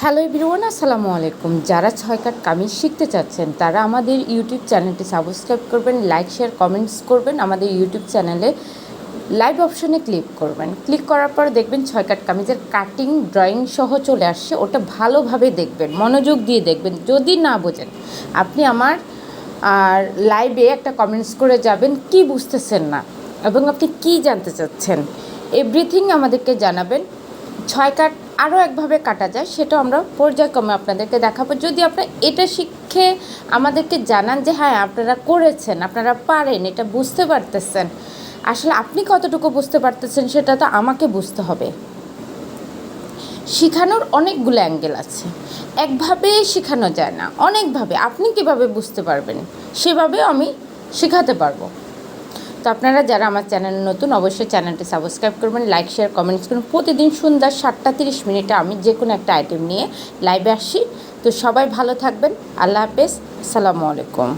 Hello everyone, আসসালামু আলাইকুম। যারা ছয় কাট কামিজ শিখতে চাচ্ছেন তারা আমাদের ইউটিউব চ্যানেলটি সাবস্ক্রাইব করবেন, লাইক শেয়ার কমেন্টস করবেন। আমাদের ইউটিউব চ্যানেলে লাইভ অপশনে ক্লিক করবেন। ক্লিক করার পর দেখবেন ছয় কাট কামিজের কাটিং ড্রয়িং সহ চলে আসছে। ওটা ভালোভাবে দেখবেন, মনোযোগ দিয়ে দেখবেন। যদি না বোঝেন আপনি আমার আর লাইভে একটা কমেন্টস করে যাবেন কি বুঝতেছেন না এবং আপনি কি জানতে চাচ্ছেন, এভরিথিং আমাদেরকে জানাবেন। ছয় কাট আরও একভাবে কাটা যায় সেটাও আমরা পর্যায়ক্রমে আপনাদেরকে দেখাবো। যদি আপনারা এটা শিখে আমাদেরকে জানান যে হ্যাঁ আপনারা করেছেন, আপনারা পারেন, এটা বুঝতে পারতেছেন, আসলে আপনি কতটুকু বুঝতে পারতেছেন সেটা তো আমাকে বুঝতে হবে। শেখানোর অনেকগুলো অ্যাঙ্গেল আছে, একভাবে শেখানো যায় না, অনেকভাবে। আপনি কিভাবে বুঝতে পারবেন সেভাবেও আমি শেখাতে পারবো। তো আপনারা যারা আমার চ্যানেলে নতুন অবশ্যই চ্যানেলটি সাবস্ক্রাইব করবেন, লাইক শেয়ার কমেন্টস করবেন। প্রতিদিন সন্ধ্যা 7:30 আমি যে কোনো একটা আইটেম নিয়ে লাইভে আসি। তো সবাই ভালো থাকবেন। আল্লাহ হাফেজ, আসসালামু আলাইকুম।